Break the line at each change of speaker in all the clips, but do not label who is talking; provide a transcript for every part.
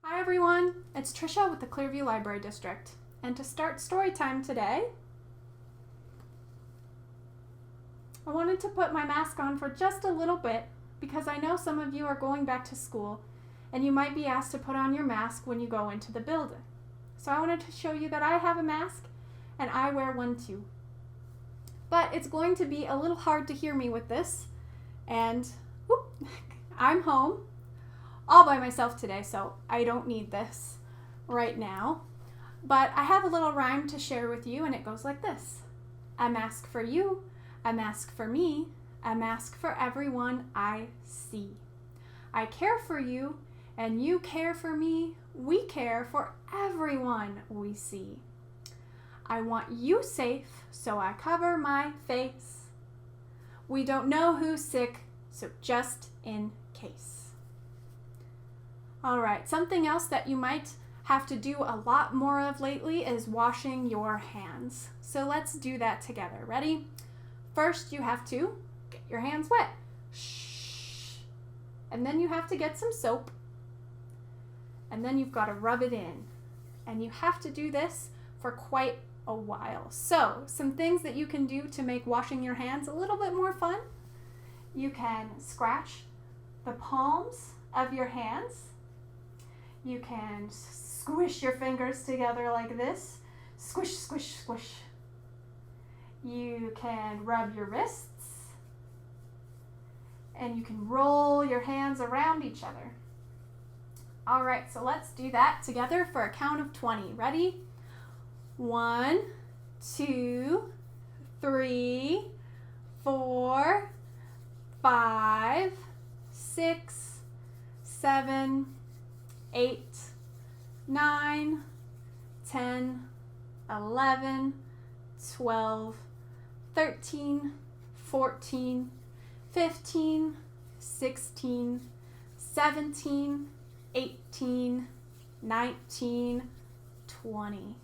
Hi everyone, it's Trisha with the Clearview Library District. And to start Storytime today, I wanted to put my mask on for just a little bit because I know some of you are going back to school and you might be asked to put on your mask when you go into the building. So I wanted to show you that I have a mask and I wear one too. But it's going to be a little hard to hear me with this, and I'm home all by myself today, so I don't need this right now. But I have a little rhyme to share with you, and it goes like this. A mask for you, a mask for me, a mask for everyone I see. I care for you, and you care for me. We care for everyone we see. I want you safe, so I cover my face. We don't know who's sick, so just in case. All right, something else that you might have to do a lot more of lately is washing your hands. So let's do that together. Ready? First, you have to get your hands wet. Shh. And then you have to get some soap. And then you've got to rub it in. And you have to do this for quite a while. So, some things that you can do to make washing your hands a little bit more fun. You can scratch the palms of your hands. You can squish your fingers together like this. Squish, squish, squish. You can rub your wrists. And you can roll your hands around each other. All right, so let's do that together for a count of 20. Ready? 1, 2, 3, 4, 5, 6, 7, 8, 9, 10, 11, 12, 13, 14, 15, 16, 17, 18, 19, 20.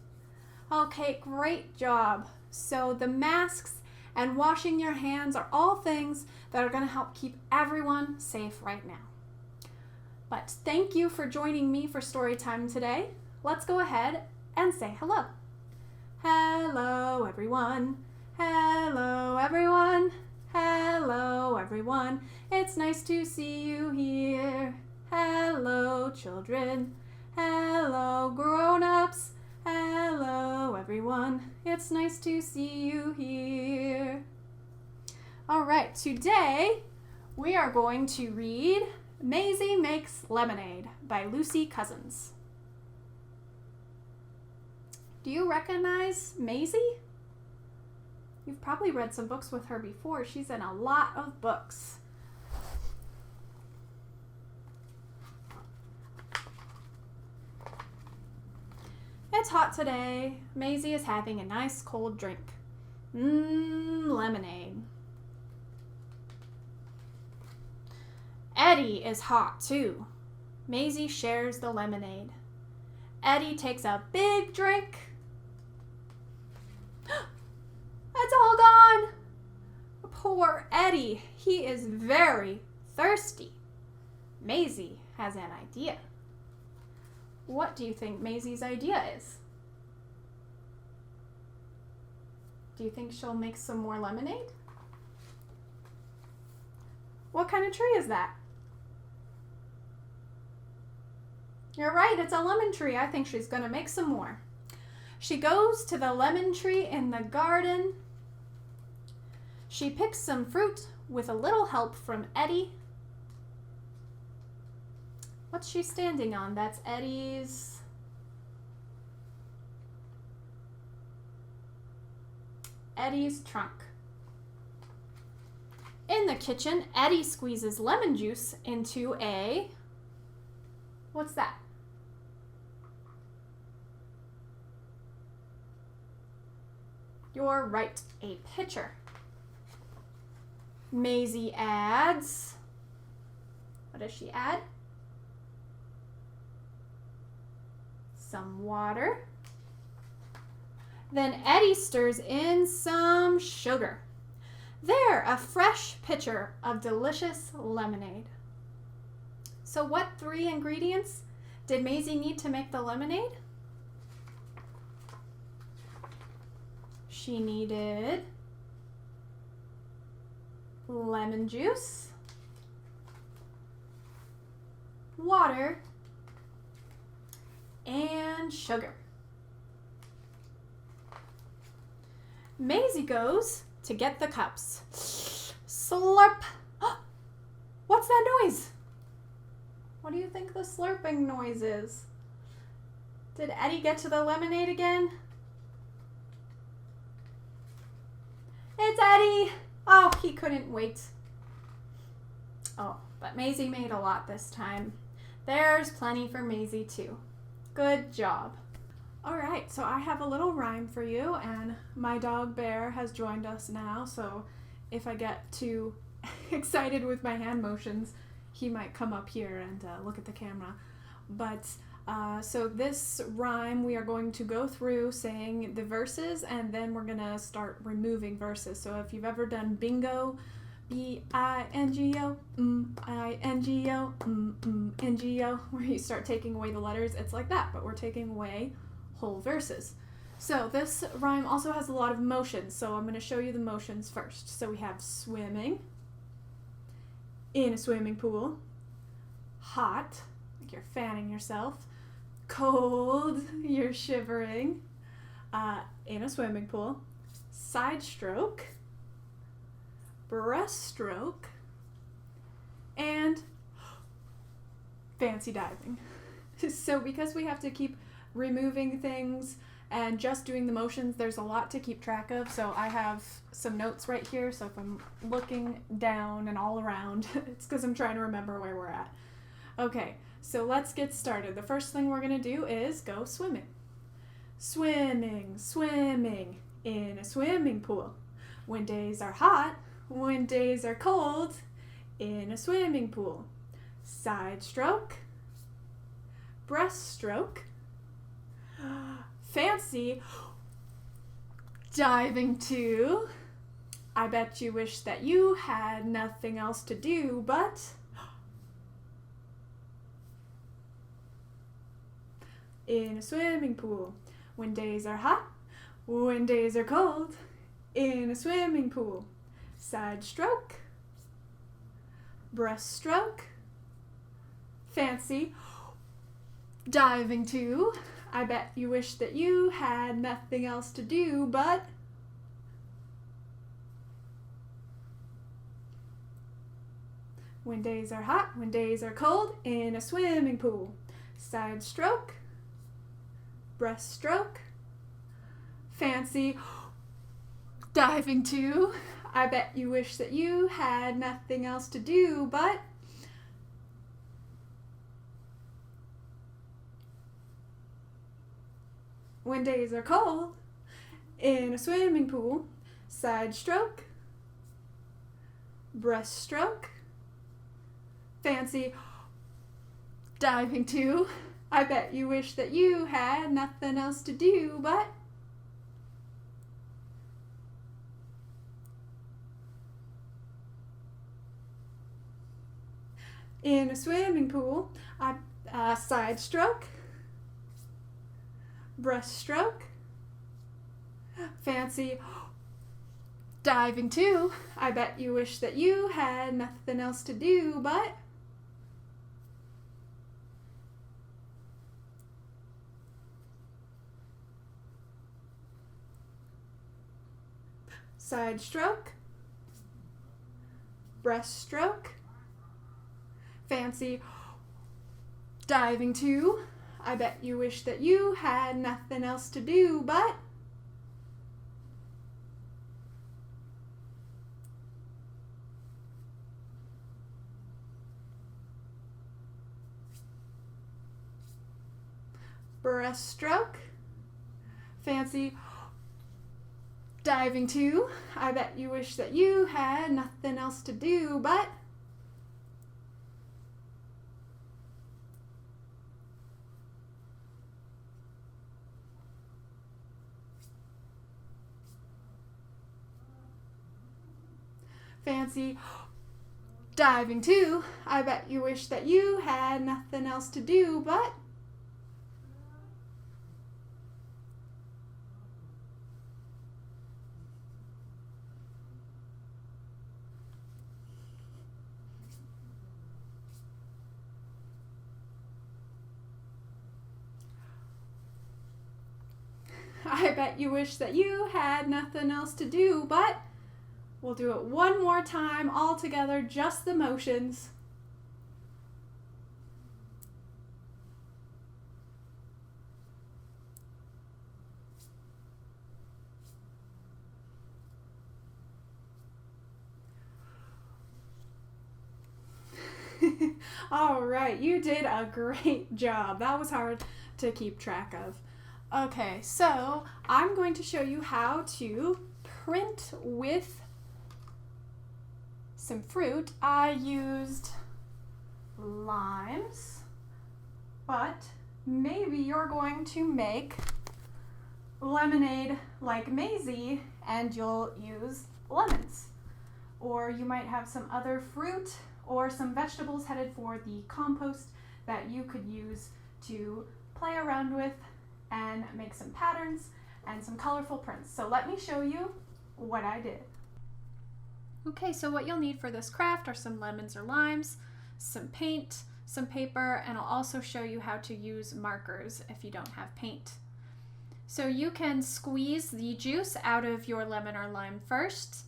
Okay, great job. So the masks and washing your hands are all things that are going to help keep everyone safe right now. But thank you for joining me for Storytime today. Let's go ahead and say hello. Hello, everyone. Hello, everyone. Hello, everyone. It's nice to see you here. Hello, children. Hello, grown-ups. Hello, everyone. It's nice to see you here. All right, today we are going to read Maisy Makes Lemonade by Lucy Cousins. Do you recognize Maisy? You've probably read some books with her before. She's in a lot of books. It's hot today. Maisy is having a nice cold drink. Lemonade. Eddie is hot too. Maisy shares the lemonade. Eddie takes a big drink. It's all gone. Poor Eddie. He is very thirsty. Maisy has an idea. What do you think Maisy's idea is? Do you think she'll make some more lemonade? What kind of tree is that? You're right, it's a lemon tree. I think she's going to make some more. She goes to the lemon tree in the garden. She picks some fruit with a little help from Eddie. What's she standing on? That's Eddie's trunk. In the kitchen, Eddie squeezes lemon juice into a... What's that? You're right, a pitcher. Maisy adds... What does she add? Some water. Then Eddie stirs in some sugar. There, a fresh pitcher of delicious lemonade. So what 3 ingredients Did Maisy need to make the lemonade? She needed lemon juice, water, and sugar. Maisy goes to get the cups. Slurp! What's that noise? What do you think the slurping noise is? Did Eddie get to the lemonade again? It's Eddie! Oh, he couldn't wait. Oh, but Maisy made a lot this time. There's plenty for Maisy too. Good job. All right, so I have a little rhyme for you, and my dog Bear has joined us now, so if I get too excited with my hand motions, he might come up here and look at the camera. But so this rhyme, we are going to go through saying the verses, and then we're going to start removing verses. So if you've ever done bingo, B-I-N-G-O, I-N-G-O, N-G-O, where you start taking away the letters, it's like that, but we're taking away whole verses. So this rhyme also has a lot of motions, so I'm going to show you the motions first. So we have swimming, in a swimming pool, hot, like you're fanning yourself, cold, you're shivering, in a swimming pool, side stroke, breaststroke, and fancy diving. So because we have to keep removing things and just doing the motions, there's a lot to keep track of. So I have some notes right here, so if I'm looking down and all around, it's because I'm trying to remember where we're at. Okay, so let's get started. The first thing we're going to do is go swimming. Swimming, swimming, in a swimming pool. When days are hot, when days are cold, in a swimming pool. Side stroke, breaststroke, fancy diving too. I bet you wish that you had nothing else to do but in a swimming pool. When days are hot, when days are cold, in a swimming pool. Side stroke, breaststroke, fancy diving too. I bet you wish that you had nothing else to do but when days are hot, when days are cold, in a swimming pool. Side stroke, breaststroke, fancy diving too. I bet you wish that you had nothing else to do but when days are cold, in a swimming pool. Side stroke, breaststroke, fancy diving too. I bet you wish that you had nothing else to do but in a swimming pool. Side stroke, breaststroke, fancy diving too. I bet you wish that you had nothing else to do but side stroke, breaststroke, fancy diving too. I bet you wish that you had nothing else to do but breaststroke, fancy diving too. I bet you wish that you had nothing else to do but fancy diving too. I bet you wish that you had nothing else to do but I bet you wish that you had nothing else to do, but we'll do it one more time all together, just the motions. All right, you did a great job. That was hard to keep track of. Okay, so I'm going to show you how to print with some fruit. I used limes, but maybe you're going to make lemonade like Maisy and you'll use lemons. Or you might have some other fruit or some vegetables headed for the compost that you could use to play around with and make some patterns and some colorful prints. So let me show you what I did. Okay, so what you'll need for this craft are some lemons or limes, some paint, some paper, and I'll also show you how to use markers if you don't have paint. So you can squeeze the juice out of your lemon or lime first.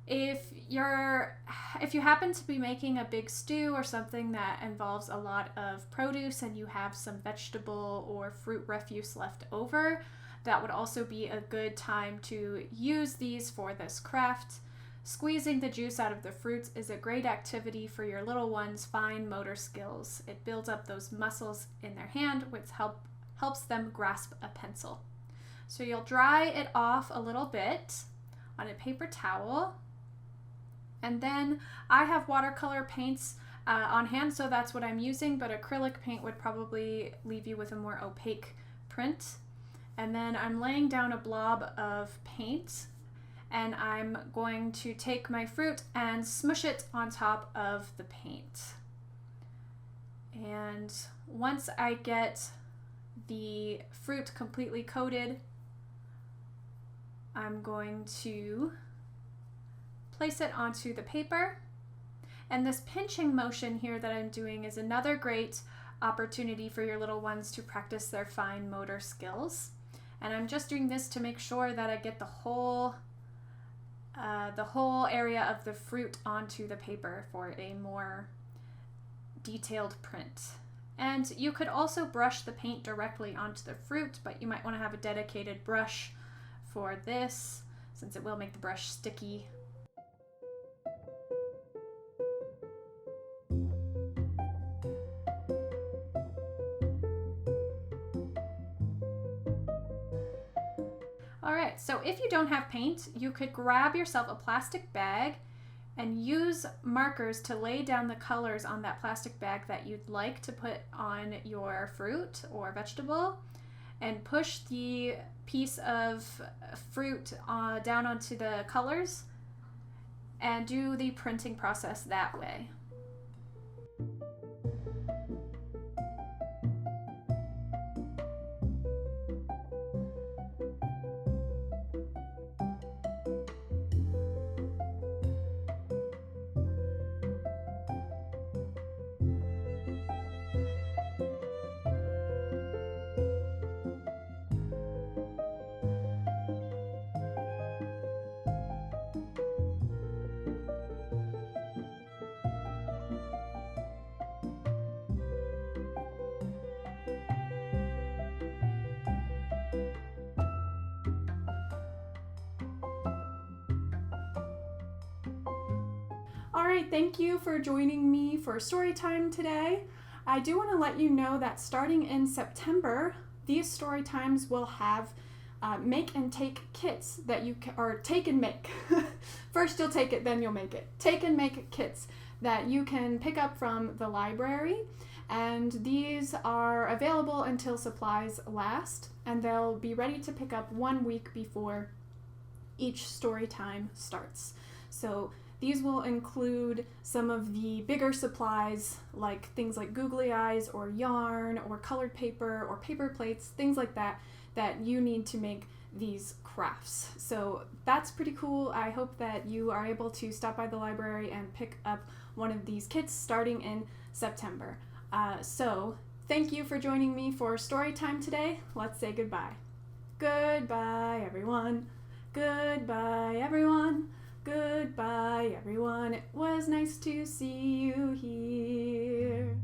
If you happen to be making a big stew or something that involves a lot of produce and you have some vegetable or fruit refuse left over, that would also be a good time to use these for this craft. Squeezing the juice out of the fruits is a great activity for your little ones' fine motor skills. It builds up those muscles in their hand, which helps them grasp a pencil. So you'll dry it off a little bit on a paper towel. And then I have watercolor paints on hand, so that's what I'm using, but acrylic paint would probably leave you with a more opaque print. And then I'm laying down a blob of paint, and I'm going to take my fruit and smush it on top of the paint. And once I get the fruit completely coated, I'm going to place it onto the paper. And this pinching motion here that I'm doing is another great opportunity for your little ones to practice their fine motor skills. And I'm just doing this to make sure that I get the whole area of the fruit onto the paper for a more detailed print. And you could also brush the paint directly onto the fruit, but you might want to have a dedicated brush for this, since it will make the brush sticky. Alright, so if you don't have paint, you could grab yourself a plastic bag and use markers to lay down the colors on that plastic bag that you'd like to put on your fruit or vegetable, and push the piece of fruit down onto the colors and do the printing process that way. Alright, thank you for joining me for story time today. I do want to let you know that starting in September, these story times will have make and take kits that you can, or take and make. First you'll take it, then you'll make it. Take and make kits that you can pick up from the library, and these are available until supplies last, and they'll be ready to pick up 1 week before each story time starts. So these will include some of the bigger supplies, like things like googly eyes or yarn or colored paper or paper plates, things like that, that you need to make these crafts. So that's pretty cool. I hope that you are able to stop by the library and pick up one of these kits starting in September. So thank you for joining me for story time today. Let's say goodbye. Goodbye, everyone. Goodbye, everyone. Goodbye, everyone. It was nice to see you here.